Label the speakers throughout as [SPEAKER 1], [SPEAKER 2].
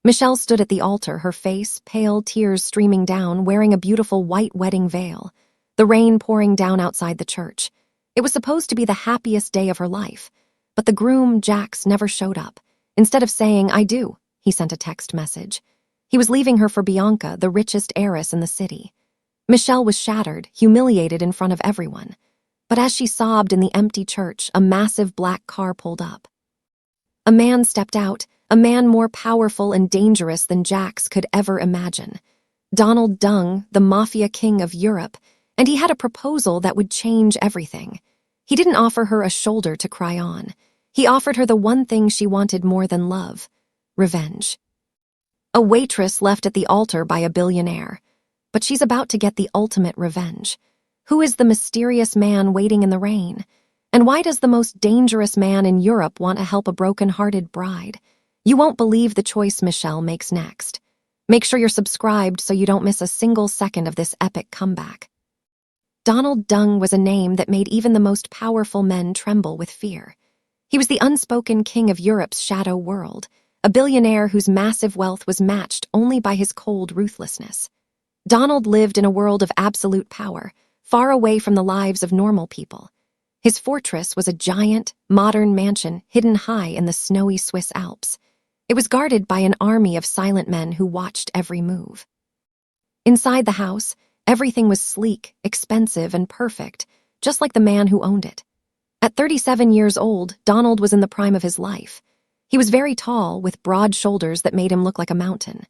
[SPEAKER 1] Michelle stood at the altar, her face, pale, tears streaming down, wearing a beautiful white wedding veil, the rain pouring down outside the church. It was supposed to be the happiest day of her life, but the groom, Jax, never showed up. Instead of saying, "I do," he sent a text message. He was leaving her for Bianca, the richest heiress in the city. Michelle was shattered, humiliated in front of everyone. But as she sobbed in the empty church, a massive black car pulled up. A man stepped out, a man more powerful and dangerous than Jax could ever imagine. Donald Dung, the Mafia King of Europe, and he had a proposal that would change everything. He didn't offer her a shoulder to cry on. He offered her the one thing she wanted more than love: revenge. A waitress left at the altar by a billionaire. But she's about to get the ultimate revenge. Who is the mysterious man waiting in the rain? And why does the most dangerous man in Europe want to help a broken-hearted bride? You won't believe the choice Michelle makes next. Make sure you're subscribed so you don't miss a single second of this epic comeback. Donald Dung was a name that made even the most powerful men tremble with fear. He was the unspoken king of Europe's shadow world, a billionaire whose massive wealth was matched only by his cold ruthlessness. Donald lived in a world of absolute power, far away from the lives of normal people. His fortress was a giant, modern mansion hidden high in the snowy Swiss Alps. It was guarded by an army of silent men who watched every move. Inside the house, everything was sleek, expensive, and perfect, just like the man who owned it. At 37 years old, Donald was in the prime of his life. He was very tall, with broad shoulders that made him look like a mountain.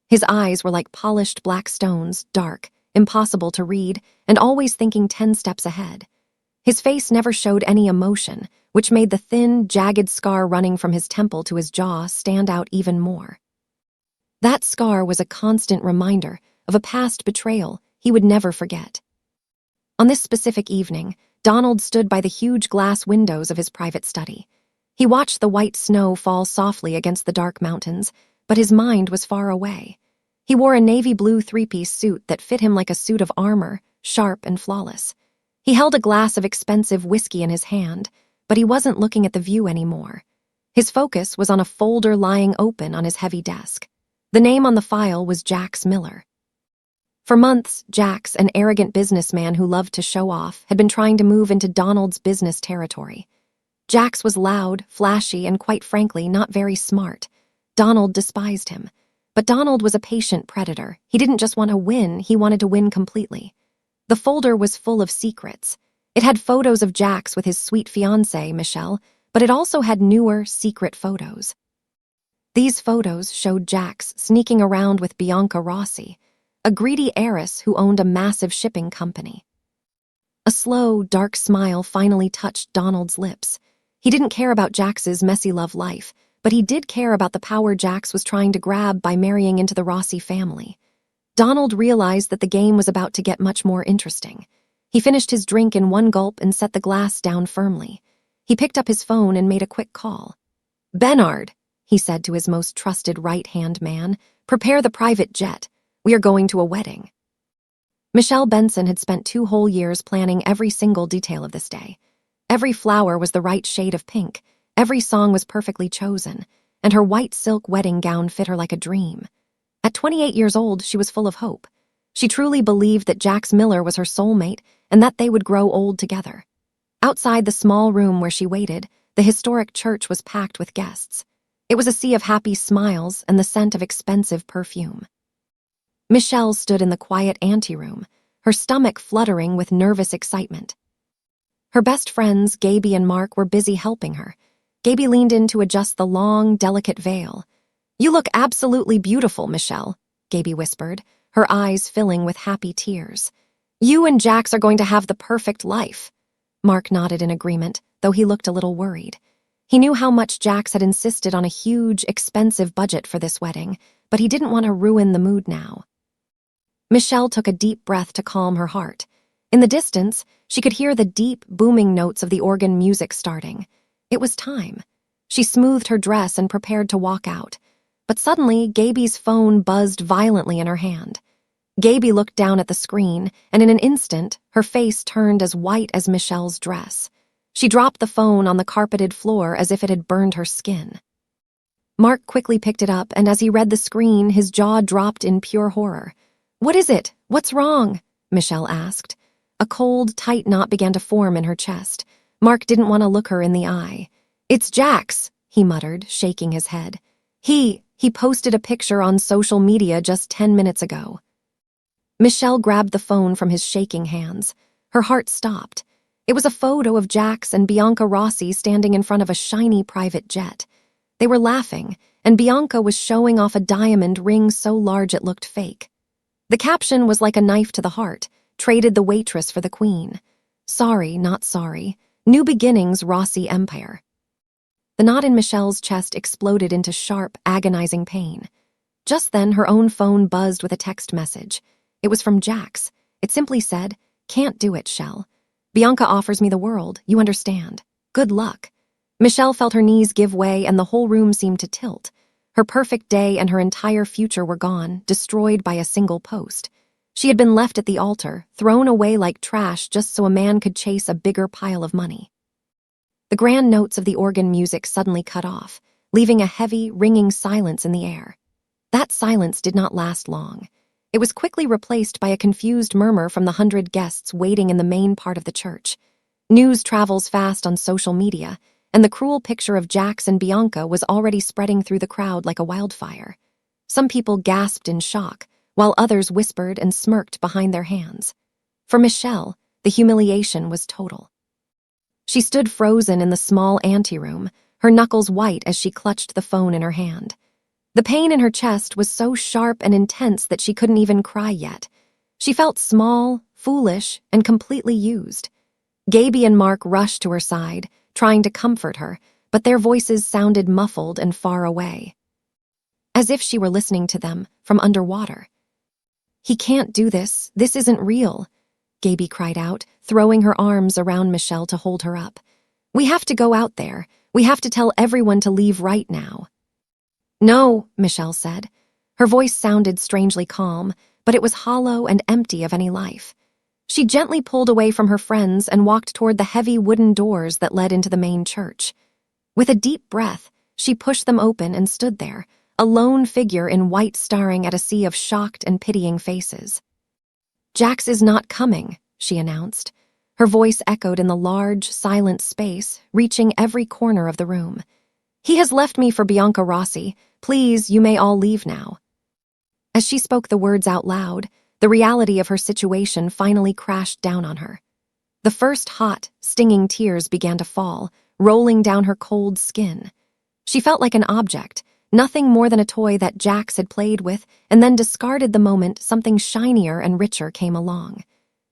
[SPEAKER 1] His eyes were like polished black stones, dark, impossible to read, and always thinking 10 steps ahead. His face never showed any emotion, which made the thin, jagged scar running from his temple to his jaw stand out even more. That scar was a constant reminder of a past betrayal he would never forget. On this specific evening, Donald stood by the huge glass windows of his private study. He watched the white snow fall softly against the dark mountains, but his mind was far away. He wore a navy blue three-piece suit that fit him like a suit of armor, sharp and flawless. He held a glass of expensive whiskey in his hand, but he wasn't looking at the view anymore. His focus was on a folder lying open on his heavy desk. The name on the file was Jax Miller. For months, Jax, an arrogant businessman who loved to show off, had been trying to move into Donald's business territory. Jax was loud, flashy, and quite frankly, not very smart. Donald despised him. But Donald was a patient predator. He didn't just want to win, he wanted to win completely. The folder was full of secrets. It had photos of Jax with his sweet fiancée, Michelle, but it also had newer, secret photos. These photos showed Jax sneaking around with Bianca Rossi, a greedy heiress who owned a massive shipping company. A slow, dark smile finally touched Donald's lips. He didn't care about Jax's messy love life, but he did care about the power Jax was trying to grab by marrying into the Rossi family. Donald realized that the game was about to get much more interesting. He finished his drink in one gulp and set the glass down firmly. He picked up his phone and made a quick call. "Bernard," he said to his most trusted right-hand man, "prepare the private jet. We are going to a wedding." Michelle Benson had spent 2 whole years planning every single detail of this day. Every flower was the right shade of pink, every song was perfectly chosen, and her white silk wedding gown fit her like a dream. At 28 years old, she was full of hope. She truly believed that Jax Miller was her soulmate and that they would grow old together. Outside the small room where she waited, the historic church was packed with guests. It was a sea of happy smiles and the scent of expensive perfume. Michelle stood in the quiet anteroom, her stomach fluttering with nervous excitement. Her best friends, Gaby and Mark, were busy helping her. Gaby leaned in to adjust the long, delicate veil. "You look absolutely beautiful, Michelle," Gaby whispered, her eyes filling with happy tears. "You and Jax are going to have the perfect life." Mark nodded in agreement, though he looked a little worried. He knew how much Jax had insisted on a huge, expensive budget for this wedding, but he didn't want to ruin the mood now. Michelle took a deep breath to calm her heart. In the distance, she could hear the deep, booming notes of the organ music starting. It was time. She smoothed her dress and prepared to walk out. But suddenly, Gaby's phone buzzed violently in her hand. Gaby looked down at the screen, and in an instant, her face turned as white as Michelle's dress. She dropped the phone on the carpeted floor as if it had burned her skin. Mark quickly picked it up, and as he read the screen, his jaw dropped in pure horror. "What is it? What's wrong?" Michelle asked. A cold, tight knot began to form in her chest. Mark didn't want to look her in the eye. "It's Jax," he muttered, shaking his head. He posted a picture on social media just 10 minutes ago." Michelle grabbed the phone from his shaking hands. Her heart stopped. It was a photo of Jax and Bianca Rossi standing in front of a shiny private jet. They were laughing, and Bianca was showing off a diamond ring so large it looked fake. The caption was like a knife to the heart, "Traded the waitress for the queen. Sorry, not sorry. New beginnings, Rossi Empire." The knot in Michelle's chest exploded into sharp, agonizing pain. Just then, her own phone buzzed with a text message. It was from Jax. It simply said, "Can't do it, Shell. Bianca offers me the world, you understand. Good luck." Michelle felt her knees give way and the whole room seemed to tilt. Her perfect day and her entire future were gone, destroyed by a single post. She had been left at the altar, thrown away like trash just so a man could chase a bigger pile of money. The grand notes of the organ music suddenly cut off, leaving a heavy, ringing silence in the air. That silence did not last long. It was quickly replaced by a confused murmur from the 100 guests waiting in the main part of the church. News travels fast on social media, and the cruel picture of Jax and Bianca was already spreading through the crowd like a wildfire. Some people gasped in shock, while others whispered and smirked behind their hands. For Michelle, the humiliation was total. She stood frozen in the small anteroom, her knuckles white as she clutched the phone in her hand. The pain in her chest was so sharp and intense that she couldn't even cry yet. She felt small, foolish, and completely used. Gaby and Mark rushed to her side, trying to comfort her, but their voices sounded muffled and far away, as if she were listening to them from underwater. "He can't do this. This isn't real," Gaby cried out, throwing her arms around Michelle to hold her up. "We have to go out there. We have to tell everyone to leave right now." "No," Michelle said. Her voice sounded strangely calm, but it was hollow and empty of any life. She gently pulled away from her friends and walked toward the heavy wooden doors that led into the main church. With a deep breath, she pushed them open and stood there, a lone figure in white staring at a sea of shocked and pitying faces. "Jax is not coming," she announced. Her voice echoed in the large, silent space, reaching every corner of the room. "He has left me for Bianca Rossi. Please, you may all leave now." As she spoke the words out loud, the reality of her situation finally crashed down on her. The first hot, stinging tears began to fall, rolling down her cold skin. She felt like an object, nothing more than a toy that Jax had played with and then discarded the moment something shinier and richer came along.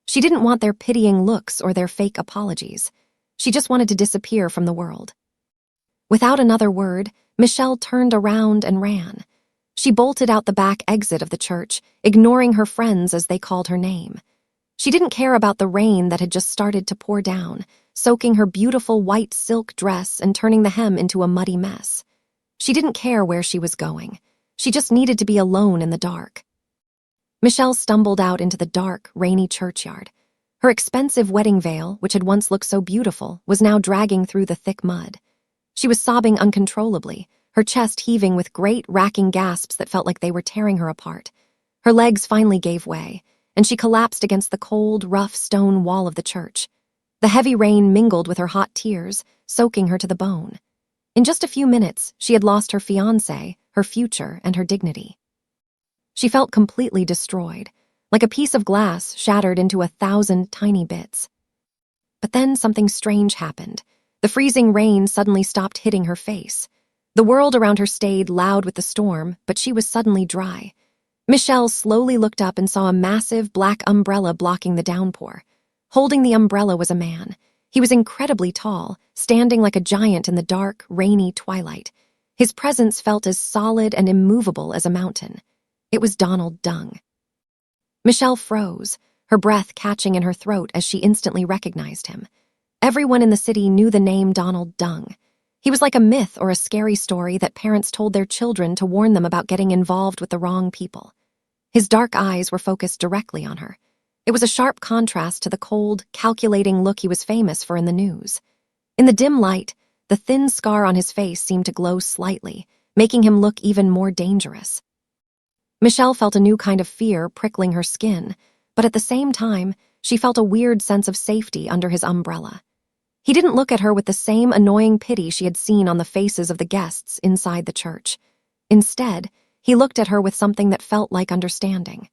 [SPEAKER 1] She didn't want their pitying looks or their fake apologies. She just wanted to disappear from the world. Without another word, Michelle turned around and ran. She bolted out the back exit of the church, ignoring her friends as they called her name. She didn't care about the rain that had just started to pour down, soaking her beautiful white silk dress and turning the hem into a muddy mess. She didn't care where she was going. She just needed to be alone in the dark. Michelle stumbled out into the dark, rainy churchyard. Her expensive wedding veil, which had once looked so beautiful, was now dragging through the thick mud. She was sobbing uncontrollably, her chest heaving with great, racking gasps that felt like they were tearing her apart. Her legs finally gave way, and she collapsed against the cold, rough stone wall of the church. The heavy rain mingled with her hot tears, soaking her to the bone. In just a few minutes, she had lost her fiancé, her future, and her dignity. She felt completely destroyed, like a piece of glass shattered into 1,000 tiny bits. But then something strange happened. The freezing rain suddenly stopped hitting her face. The world around her stayed loud with the storm, but she was suddenly dry. Michelle slowly looked up and saw a massive black umbrella blocking the downpour. Holding the umbrella was a man. He was incredibly tall, standing like a giant in the dark, rainy twilight. His presence felt as solid and immovable as a mountain. It was Donald Dung. Michelle froze, her breath catching in her throat as she instantly recognized him. Everyone in the city knew the name Donald Dung. He was like a myth or a scary story that parents told their children to warn them about getting involved with the wrong people. His dark eyes were focused directly on her. It was a sharp contrast to the cold, calculating look he was famous for in the news. In the dim light, the thin scar on his face seemed to glow slightly, making him look even more dangerous. Michelle felt a new kind of fear prickling her skin, but at the same time, she felt a weird sense of safety under his umbrella. He didn't look at her with the same annoying pity she had seen on the faces of the guests inside the church. Instead, he looked at her with something that felt like understanding.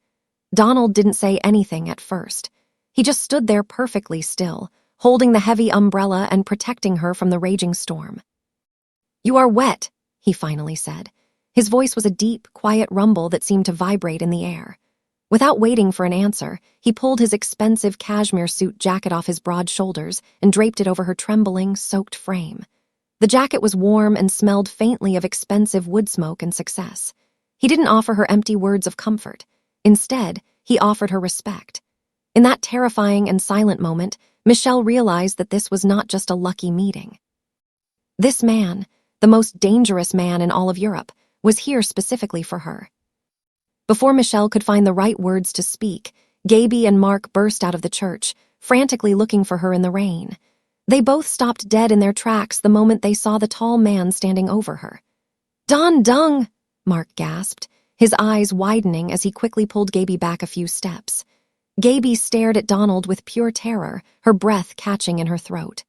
[SPEAKER 1] Donald didn't say anything at first. He just stood there perfectly still, holding the heavy umbrella and protecting her from the raging storm. "You are wet," he finally said. His voice was a deep, quiet rumble that seemed to vibrate in the air. Without waiting for an answer, he pulled his expensive cashmere suit jacket off his broad shoulders and draped it over her trembling, soaked frame. The jacket was warm and smelled faintly of expensive wood smoke and success. He didn't offer her empty words of comfort. Instead, he offered her respect. In that terrifying and silent moment, Michelle realized that this was not just a lucky meeting. This man, the most dangerous man in all of Europe, was here specifically for her. Before Michelle could find the right words to speak, Gaby and Mark burst out of the church, frantically looking for her in the rain. They both stopped dead in their tracks the moment they saw the tall man standing over her. "Donald Dung!" Mark gasped, his eyes widening as he quickly pulled Gaby back a few steps. Gaby stared at Donald with pure terror, her breath catching in her throat.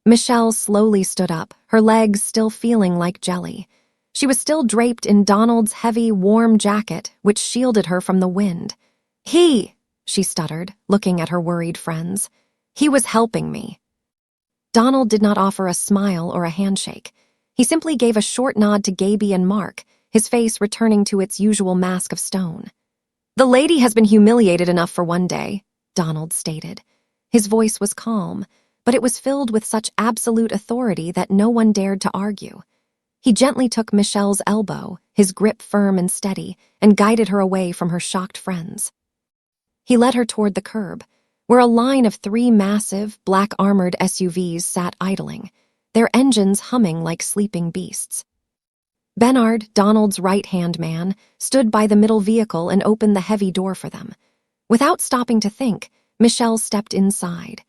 [SPEAKER 1] Michelle slowly stood up, her legs still feeling like jelly. She was still draped in Donald's heavy, warm jacket, which shielded her from the wind. She stuttered, looking at her worried friends. "He was helping me." Donald did not offer a smile or a handshake. He simply gave a short nod to Gaby and Mark, his face returning to its usual mask of stone. "The lady has been humiliated enough for one day," Donald stated. His voice was calm, but it was filled with such absolute authority that no one dared to argue. He gently took Michelle's elbow, his grip firm and steady, and guided her away from her shocked friends. He led her toward the curb, where a line of 3 massive, black-armored SUVs sat idling, their engines humming like sleeping beasts. Bernard, Donald's right-hand man, stood by the middle vehicle and opened the heavy door for them. Without stopping to think, Michelle stepped inside.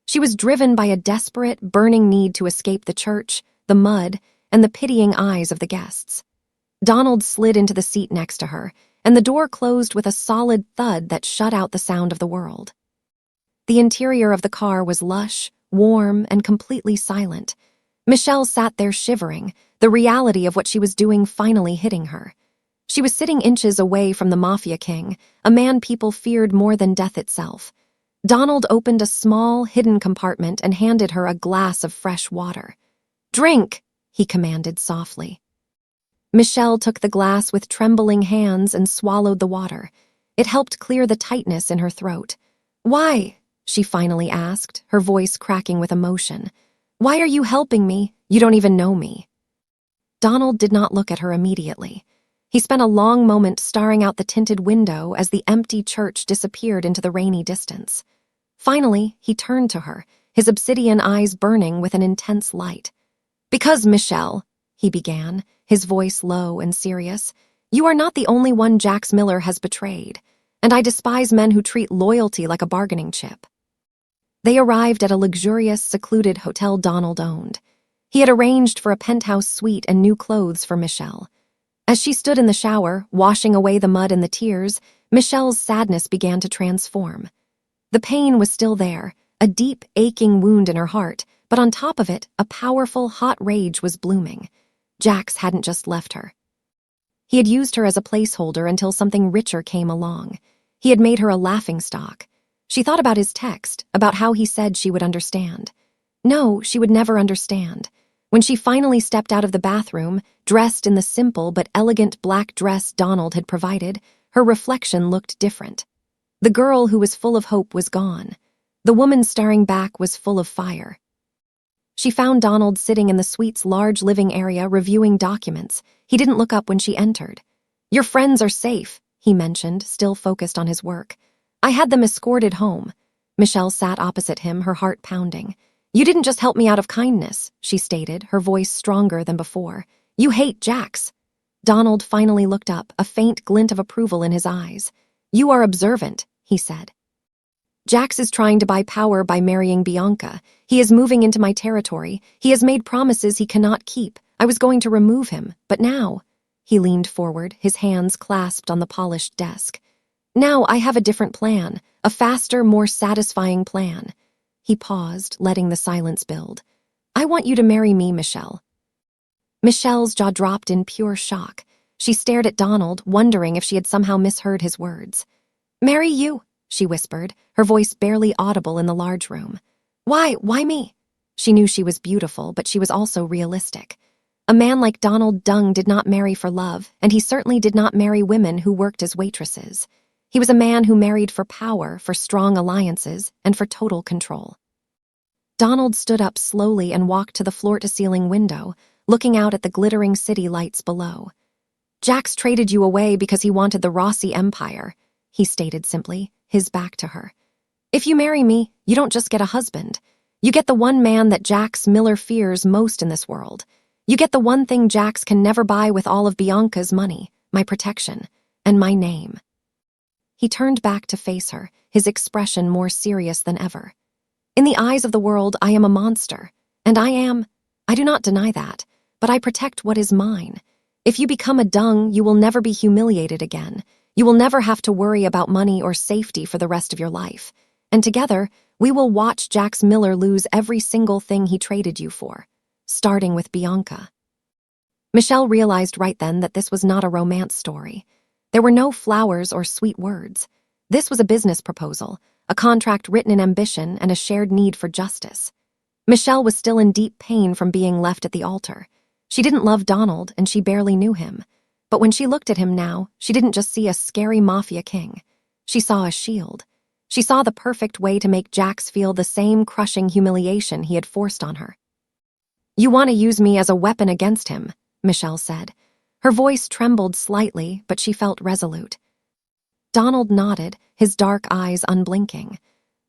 [SPEAKER 1] She was driven by a desperate, burning need to escape the church, the mud, and the pitying eyes of the guests. Donald slid into the seat next to her, and the door closed with a solid thud that shut out the sound of the world. The interior of the car was lush, warm, and completely silent. Michelle sat there shivering, the reality of what she was doing finally hitting her. She was sitting inches away from the Mafia King, a man people feared more than death itself. Donald opened a small, hidden compartment and handed her a glass of fresh water. "Drink," he commanded softly. Michelle took the glass with trembling hands and swallowed the water. It helped clear the tightness in her throat. "Why?" she finally asked, her voice cracking with emotion. "Why are you helping me? You don't even know me." Donald did not look at her immediately. He spent a long moment staring out the tinted window as the empty church disappeared into the rainy distance. Finally, he turned to her, his obsidian eyes burning with an intense light. "Because, Michelle," he began, his voice low and serious, "you are not the only one Jax Miller has betrayed, and I despise men who treat loyalty like a bargaining chip." They arrived at a luxurious, secluded hotel Donald owned. He had arranged for a penthouse suite and new clothes for Michelle. As she stood in the shower, washing away the mud and the tears, Michelle's sadness began to transform. The pain was still there, a deep, aching wound in her heart, but on top of it, a powerful, hot rage was blooming. Jax hadn't just left her. He had used her as a placeholder until something richer came along. He had made her a laughingstock. She thought about his text, about how he said she would understand. No, she would never understand. When she finally stepped out of the bathroom, dressed in the simple but elegant black dress Donald had provided, her reflection looked different. The girl who was full of hope was gone. The woman staring back was full of fire. She found Donald sitting in the suite's large living area reviewing documents. He didn't look up when she entered. "Your friends are safe," he mentioned, still focused on his work. "I had them escorted home." Michelle sat opposite him, her heart pounding. "You didn't just help me out of kindness," she stated, her voice stronger than before. "You hate Jax." Donald finally looked up, a faint glint of approval in his eyes. "You are observant," he said. "Jax is trying to buy power by marrying Bianca. He is moving into my territory. He has made promises he cannot keep, I was going to remove him, but now— He leaned forward, his hands clasped on the polished desk. Now I have a different plan, a faster, more satisfying plan. He paused, letting the silence build. I want you to marry me, Michelle. Michelle's jaw dropped in pure shock. She stared at Donald, wondering if she had somehow misheard his words. Marry you, she whispered, her voice barely audible in the large room. Why me? She knew she was beautiful, but she was also realistic. A man like Donald Dung did not marry for love, and he certainly did not marry women who worked as waitresses. He was a man who married for power, for strong alliances, and for total control. Donald stood up slowly and walked to the floor-to-ceiling window, looking out at the glittering city lights below. Jax traded you away because he wanted the Rossi empire, he stated simply, his back to her. If you marry me, you don't just get a husband. You get the one man that Jax Miller fears most in this world. You get the one thing Jax can never buy with all of Bianca's money, my protection, and my name. He turned back to face her, his expression more serious than ever. In the eyes of the world, I am a monster, and I do not deny that, but I protect what is mine. If you become a Dung, you will never be humiliated again. You will never have to worry about money or safety for the rest of your life. And together, we will watch Jax Miller lose every single thing he traded you for, starting with Bianca. Michelle realized right then that this was not a romance story. There were no flowers or sweet words. This was a business proposal, a contract written in ambition and a shared need for justice. Michelle was still in deep pain from being left at the altar. She didn't love Donald, and she barely knew him. But when she looked at him now, she didn't just see a scary mafia king. She saw a shield. She saw the perfect way to make Jax feel the same crushing humiliation he had forced on her. You want to use me as a weapon against him, Michelle said. Her voice trembled slightly, but she felt resolute. Donald nodded, his dark eyes unblinking.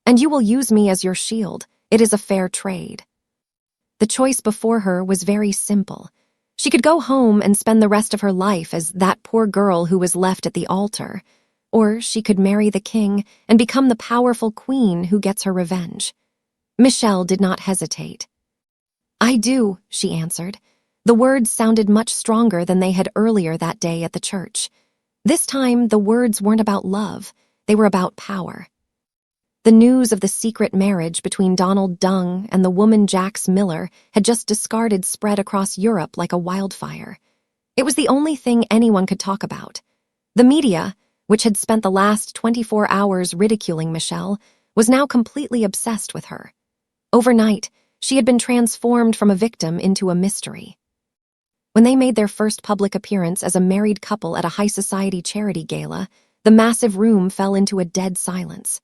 [SPEAKER 1] And you will use me as your shield. It is a fair trade. The choice before her was very simple. She could go home and spend the rest of her life as that poor girl who was left at the altar, or she could marry the king and become the powerful queen who gets her revenge. Michelle did not hesitate. I do, she answered. The words sounded much stronger than they had earlier that day at the church. This time, the words weren't about love, they were about power. The news of the secret marriage between Donald Dung and the woman Jax Miller had just discarded spread across Europe like a wildfire. It was the only thing anyone could talk about. The media, which had spent the last 24 hours ridiculing Michelle, was now completely obsessed with her. Overnight, she had been transformed from a victim into a mystery. When they made their first public appearance as a married couple at a high-society charity gala, the massive room fell into a dead silence.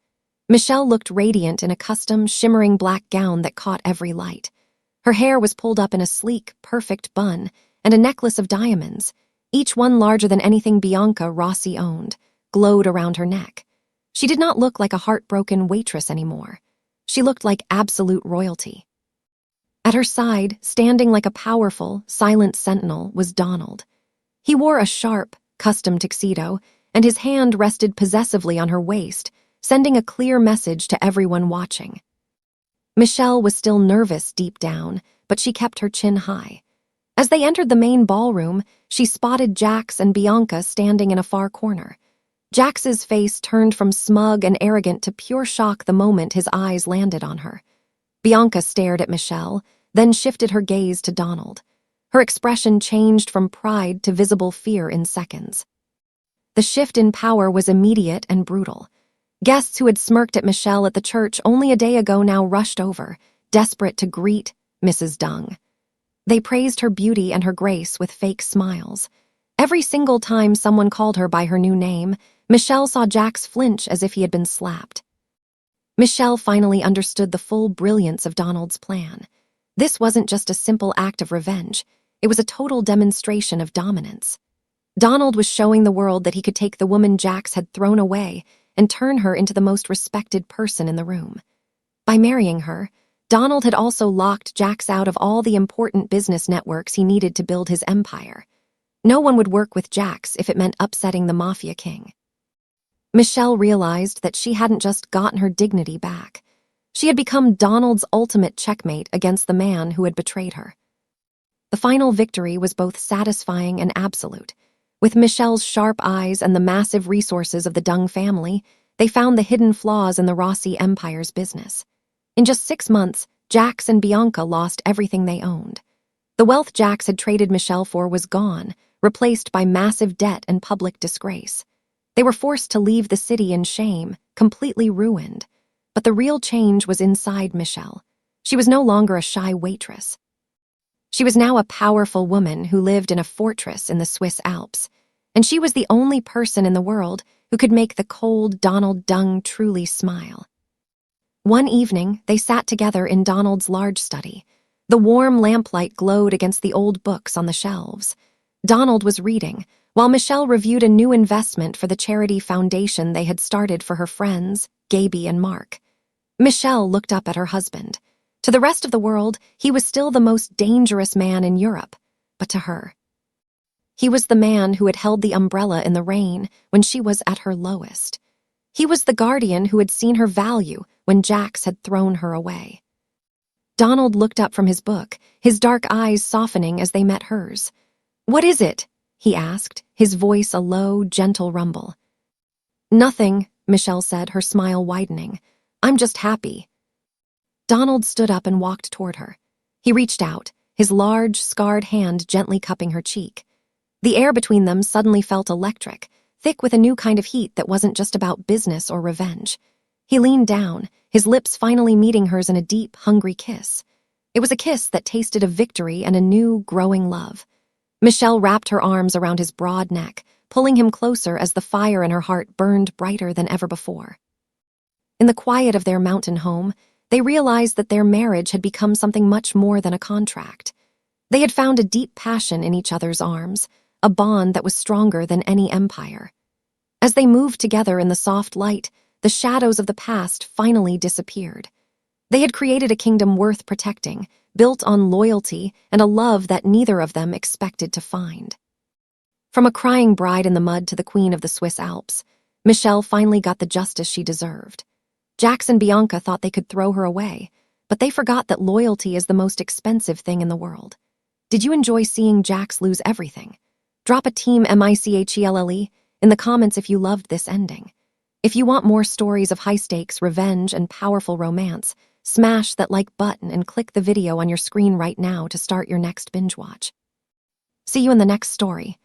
[SPEAKER 1] Michelle looked radiant in a custom, shimmering black gown that caught every light. Her hair was pulled up in a sleek, perfect bun, and a necklace of diamonds, each one larger than anything Bianca Rossi owned, glowed around her neck. She did not look like a heartbroken waitress anymore. She looked like absolute royalty. At her side, standing like a powerful, silent sentinel, was Donald. He wore a sharp, custom tuxedo, and his hand rested possessively on her waist, sending a clear message to everyone watching. Michelle was still nervous deep down, but she kept her chin high. As they entered the main ballroom, she spotted Jax and Bianca standing in a far corner. Jax's face turned from smug and arrogant to pure shock the moment his eyes landed on her. Bianca stared at Michelle, then shifted her gaze to Donald. Her expression changed from pride to visible fear in seconds. The shift in power was immediate and brutal. Guests who had smirked at Michelle at the church only a day ago now rushed over, desperate to greet Mrs. Dung. They praised her beauty and her grace with fake smiles. Every single time someone called her by her new name, Michelle saw Jax flinch as if he had been slapped. Michelle finally understood the full brilliance of Donald's plan. This wasn't just a simple act of revenge. It was a total demonstration of dominance. Donald was showing the world that he could take the woman Jax had thrown away and turn her into the most respected person in the room. By marrying her, Donald had also locked Jax out of all the important business networks he needed to build his empire. No one would work with Jax if it meant upsetting the Mafia King. Michelle realized that she hadn't just gotten her dignity back. She had become Donald's ultimate checkmate against the man who had betrayed her. The final victory was both satisfying and absolute. With Michelle's sharp eyes and the massive resources of the Dung family, they found the hidden flaws in the Rossi empire's business. In just 6 months, Jax and Bianca lost everything they owned. The wealth Jax had traded Michelle for was gone, replaced by massive debt and public disgrace. They were forced to leave the city in shame, completely ruined. But the real change was inside Michelle. She was no longer a shy waitress. She was now a powerful woman who lived in a fortress in the Swiss Alps, and she was the only person in the world who could make the cold Donald Dung truly smile. One evening, they sat together in Donald's large study. The warm lamplight glowed against the old books on the shelves. Donald was reading, while Michelle reviewed a new investment for the charity foundation they had started for her friends, Gaby and Mark. Michelle looked up at her husband. To the rest of the world, he was still the most dangerous man in Europe, but to her, he was the man who had held the umbrella in the rain when she was at her lowest. He was the guardian who had seen her value when Jax had thrown her away. Donald looked up from his book, his dark eyes softening as they met hers. "What is it?" he asked, his voice a low, gentle rumble. "Nothing," Michelle said, her smile widening. "I'm just happy." Donald stood up and walked toward her. He reached out, his large, scarred hand gently cupping her cheek. The air between them suddenly felt electric, thick with a new kind of heat that wasn't just about business or revenge. He leaned down, his lips finally meeting hers in a deep, hungry kiss. It was a kiss that tasted of victory and a new, growing love. Michelle wrapped her arms around his broad neck, pulling him closer as the fire in her heart burned brighter than ever before. In the quiet of their mountain home, they realized that their marriage had become something much more than a contract. They had found a deep passion in each other's arms, a bond that was stronger than any empire. As they moved together in the soft light, the shadows of the past finally disappeared. They had created a kingdom worth protecting, built on loyalty and a love that neither of them expected to find. From a crying bride in the mud to the queen of the Swiss Alps, Michelle finally got the justice she deserved. Jax and Bianca thought they could throw her away, but they forgot that loyalty is the most expensive thing in the world. Did you enjoy seeing Jax lose everything? Drop a team MICHELLE in the comments if you loved this ending. If you want more stories of high-stakes, revenge, and powerful romance, smash that like button and click the video on your screen right now to start your next binge watch. See you in the next story.